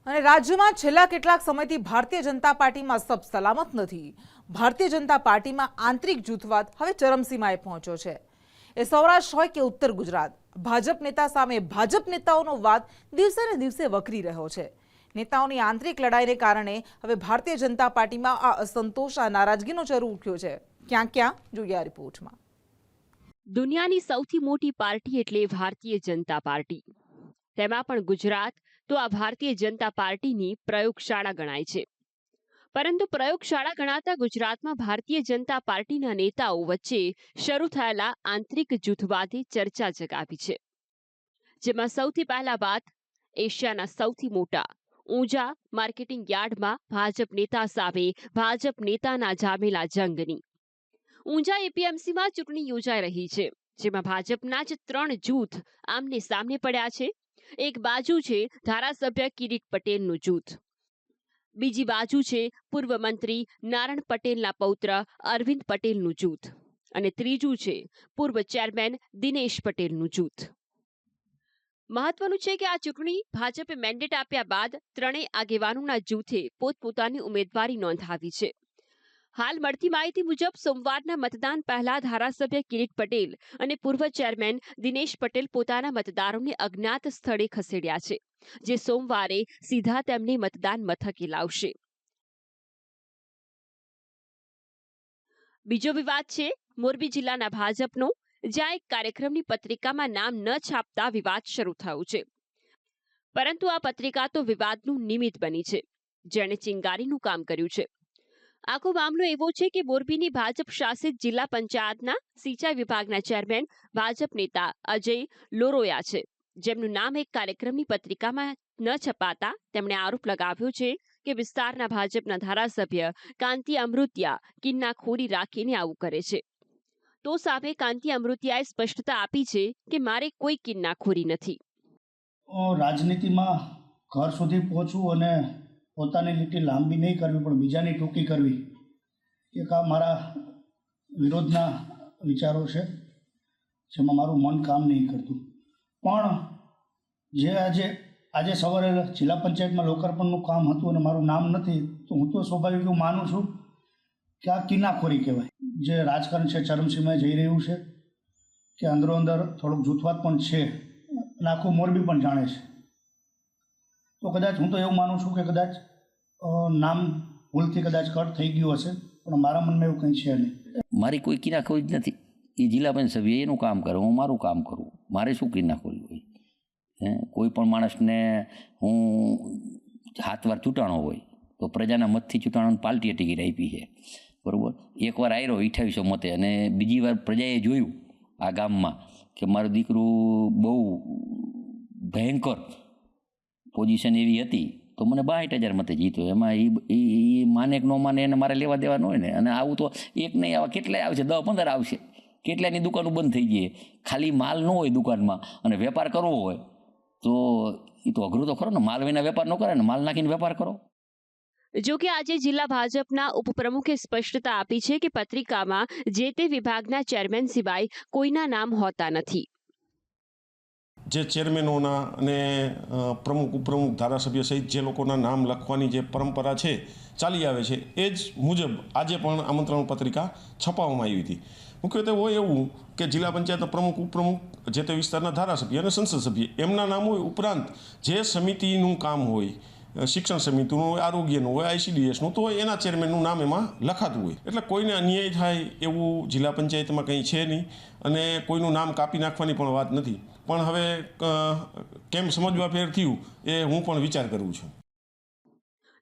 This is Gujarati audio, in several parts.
અને રાજ્યમાં છેલ્લા કેટલાક સમયથી ભારતીય જનતા પાર્ટીમાં સબ સલામત નથી. ભારતીય જનતા પાર્ટીમાં આંતરિક જૂથવાદ હવે ચરમસીમાએ પહોંચ્યો છે. એ સૌરાષ્ટ્ર હોય કે ઉત્તર ગુજરાત, ભાજપ નેતા સામે ભાજપ નેતાઓનો વાદ દિવસે ને દિવસે વકરી રહ્યો છે. નેતાઓની આંતરિક લડાઈને કારણે હવે ભારતીય જનતા પાર્ટીમાં આ અસંતોષ, આ નારાજગીનો ચરુ ઉઠ્યો છે. ક્યાં ક્યાં જોઈએ આ રિપોર્ટમાં. દુનિયાની સૌથી મોટી પાર્ટી એટલે ભારતીય જનતા પાર્ટી. તેમાં પણ ગુજરાત તો આ ભારતીય જનતા પાર્ટીની પ્રયોગશાળા ગણાય છે. પરંતુ પ્રયોગશાળા ગણાતા ગુજરાતમાં ભારતીય જનતા પાર્ટીના નેતાઓ વચ્ચે શરૂ થયેલા આંતરિક જૂથવાદે ચર્ચા જગાવી છે. જેમાં સૌથી પહેલા વાત એશિયાના સૌથી મોટા ઊંઝા માર્કેટિંગ યાર્ડમાં ભાજપ નેતા સામે ભાજપ નેતાના જામેલા જંગની. ઊંઝા એપીએમસીમાં ચૂંટણી યોજાઈ રહી છે, જેમાં ભાજપના જ 3 જૂથ આમને સામને પડ્યા છે. એક બાજુ છે ધારાસભ્ય કિરીટ પટેલનું જૂથ, બીજી બાજુ છે પૂર્વ મંત્રી નારણ પટેલના પૌત્ર અરવિંદ પટેલનું જૂથ અને ત્રીજું છે પૂર્વ ચેરમેન દિનેશ પટેલનું જૂથ. મહત્વનું છે કે આ ચૂંટણી ભાજપે મેન્ડેટ આપ્યા બાદ ત્રણેય આગેવાનોના જૂથે પોતપોતાની ઉમેદવારી નોંધાવી છે. હાલ મળતી માહિતી મુજબ સોમવારના મતદાન પહેલા ધારાસભ્ય કિરીટ પટેલ અને પૂર્વ ચેરમેન દિનેશ પટેલ પોતાના મતદારોને અજ્ઞાત સ્થળે ખસેડ્યા છે, જે સોમવારે સીધા તેમને મતદાન મથકે લાવશે. બીજો વિવાદ છે મોરબી જિલ્લાના ભાજપનો, જ્યાં એક કાર્યક્રમની પત્રિકામાં નામ ન છાપતા વિવાદ શરૂ થયો છે. પરંતુ આ પત્રિકા તો વિવાદનું નિમિત્ત બની છે, જેણે ચિંગારીનું કામ કર્યું છે. આખો મામલો એવો છે કે મોરબીની ભાજપ શાસિત જિલ્લા પંચાયતના સિંચાઈ વિભાગના ચેરમેન ભાજપ નેતા અજય લોરોયા છે, જેમનું નામ એક કાર્યક્રમની પત્રિકામાં ન છપાતા તેમણે આરોપ લગાવ્યો છે કે વિસ્તારના ભાજપના ધારાસભ્ય કાંતિ અમૃતિયા કિન્નાખોરી રાખીને આવું કરે છે. તો સામે કાંતિ અમૃતિયાએ સ્પષ્ટતા આપી છે કે મારે કોઈ કિન્નાખોરી નથી. રાજનીતિમાં ઘર સુધી પહોંચવું અને પોતાની લીટી લાંબી નહીં કરવી પણ બીજાની ટૂંકી કરવી, એક આ મારા વિરોધના વિચારો છે, જેમાં મારું મન કામ નહીં કરતું. પણ જે આજે સવારે જિલ્લા પંચાયતમાં લોકાર્પણનું કામ હતું અને મારું નામ નથી, તો હું તો સ્વાભાવિક એવું માનું છું કે આ કિન્નાખોરી કહેવાય. જે રાજકારણ છે ચરમસીમાએ જઈ રહ્યું છે, કે અંદરો અંદર થોડોક જૂથવાદ પણ છે અને આખું મોરબી પણ જાણે છે. તો કદાચ હું તો એવું માનું છું કે કદાચ નામ ભૂલથી કદાચ કટ થઈ ગયું હશે, પણ મારા મનમાં એવું કંઈ છે નહીં. મારી કોઈ કિન્નાખોરી જ નથી. એ જિલ્લા પંચાયત સભ્ય એનું કામ કરે, હું મારું કામ કરું. મારે શું કિન્નાખોરી હોય? કોઈ પણ માણસને હું 7 વાર ચૂંટાણો હોય તો પ્રજાના મતથી ચૂંટાણો પાર્ટીએ ટિકિટ આપી છે, બરાબર. એકવાર આવ્યો 2800 મતે અને બીજી વાર પ્રજાએ જોયું આ ગામમાં કે મારું દીકરું બહુ ભયંકર પોઝિશન એવી હતી, તો મને 62,000 મતે જીત્યો. એમાં એ માને કે ન માને એને મારે લેવા દેવા ન હોય ને. અને આવું તો એક નહીં, આવા કેટલાય આવશે, 10-15 આવશે. કેટલાયની દુકાનો બંધ થઈ ગઈ. ખાલી માલ ન હોય દુકાનમાં અને વેપાર કરવો હોય તો એ તો અઘરું તો ખરો ને. માલ વિના વેપાર ન કરે ને, માલ નાખીને વેપાર કરો. જો કે આજે જિલ્લા ભાજપના ઉપપ્રમુખે સ્પષ્ટતા આપી છે કે પત્રિકામાં જે તે વિભાગના ચેરમેન સિવાય કોઈના નામ હોતા નથી. જે ચેરમેનોના અને પ્રમુખ ઉપપ્રમુખ ધારાસભ્ય સહિત જે લોકોના નામ લખવાની જે પરંપરા છે ચાલી આવે છે, એ જ મુજબ આજે પણ આમંત્રણ પત્રિકા છપાવવામાં આવી હતી. મુખ્યત્વે હોય એવું કે જિલ્લા પંચાયતના પ્રમુખ ઉપપ્રમુખ, જે તે વિસ્તારના ધારાસભ્ય અને સંસદ સભ્ય એમના નામ હોય, ઉપરાંત જે સમિતિનું કામ હોય, શિક્ષણ સમિતિનું હોય, આરોગ્યનું હોય, ICDSનું, તો એના ચેરમેનનું નામ એમાં લખાતું હોય. એટલે કોઈને અન્યાય થાય એવું જિલ્લા પંચાયતમાં કંઈ છે નહીં અને કોઈનું નામ કાપી નાખવાની પણ વાત નથી. પણ હવે કેમ સમજવા ફેર થયું એ હું પણ વિચાર કરું છું.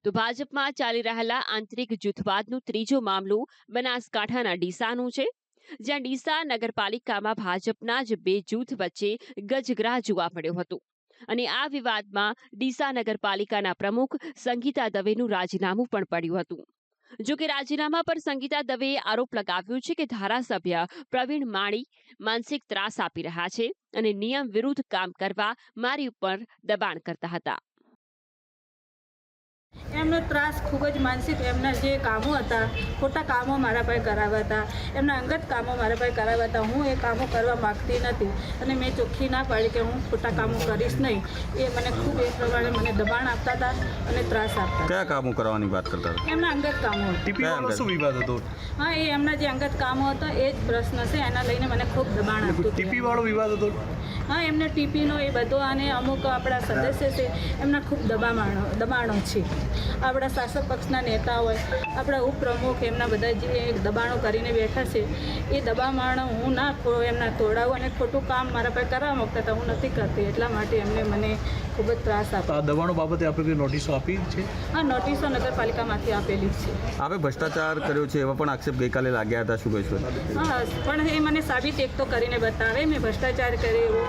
તો ભાજપમાં ચાલી રહેલા આંતરિક જૂથવાદનો ત્રીજો મામલો બનાસકાંઠાના ડીસાનું છે, જ્યાં ડીસા નગરપાલિકામાં ભાજપના જ 2 જૂથ વચ્ચે ગજગ્રાહ જોવા મળ્યો હતો. અને આ વિવાદમાં ડીસા નગરપાલિકાના પ્રમુખ સંગીતા દવેનું રાજીનામું પણ પડ્યું હતું. જો કે રાજીનામા પર સંગીતા દવેએ આરોપ લગાવ્યો છે કે ધારાસભ્ય પ્રવીણ માળી માનસિક ત્રાસ આપી રહ્યા છે અને નિયમ વિરુદ્ધ કામ કરવા મારી ઉપર દબાણ કરતા હતા. એમને ત્રાસ ખૂબ જ માનસિક એમના જે કામો હતા, ખોટા કામો મારા પાસે કરાવ્યા હતા, એમના અંગત કામો મારા પાસે કરાવ્યા હતા. હું એ કામો કરવા માગતી નથી અને મેં ચોખ્ખી ના પાડી કે હું ખોટા કામો કરીશ નહીં. એ મને ખૂબ એ પ્રમાણે મને દબાણ આપતા હતા અને ત્રાસ આપતા હતા. કયા કામો કરવાની વાત કરતા હતા? એમના અંગત કામો હતા. ટીપી વાળો શું વિવાદ હતો? હા, એ એમના જે અંગત કામો હતા એ જ પ્રશ્ન છે, એના લઈને મને ખૂબ દબાણ આપતું હતું. ટીપી વાળો વિવાદ હતો? હા, એમને ટીપીનો એ બધો અને અમુક આપણા સદસ્ય છે એમના ખૂબ દબાણો છે. આપણા શાસક પક્ષના નેતા હોય, આપણા ઉપપ્રમુખ, એમના બધા જે દબાણો કરીને બેઠા છે એ દબાણ હું ના એમના તોડાવું અને ખોટું કામ મારા પાસે કરવા માગતા હતા, હું નથી કરતી. એટલા માટે એમને મને ખૂબ જ ત્રાસ તો આપ્યો. આ દબાણો બાબતે આપણે કોઈ નોટિસો આપી છે? હા, નોટિસો નગરપાલિકામાંથી આપેલી જ છે. આપણે ભ્રષ્ટાચાર કર્યો છે એવા પણ આક્ષેપ ગઈકાલે લાગ્યા હતા, શું કહેશો? હા, પણ એ મને સાબિત એક તો કરીને બતાવે મેં ભ્રષ્ટાચાર કર્યો એવો.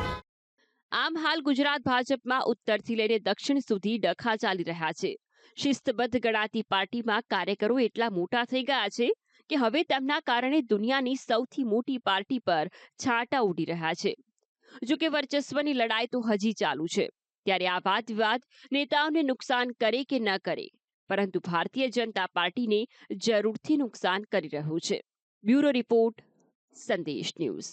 આમ હાલ ગુજરાત ભાજપમાં ઉત્તરથી લઈને દક્ષિણ સુધી ડખા ચાલી રહ્યા છે. શિસ્તબદ્ધ ગણાતી પાર્ટીમાં કાર્યકરો એટલા મોટા થઈ ગયા છે કે હવે તેમના કારણે દુનિયાની સૌથી મોટી પાર્ટી પર છાંટા ઉડી રહ્યા છે. જો કે વર્ચસ્વની લડાઈ તો હજી ચાલુ છે. ત્યારે આ વાદ વિવાદ નેતાઓને નુકસાન કરે કે ન કરે, પરંતુ ભારતીય જનતા પાર્ટીને જરૂરથી નુકસાન કરી રહ્યું છે. બ્યુરો રિપોર્ટ, સંદેશ ન્યૂઝ.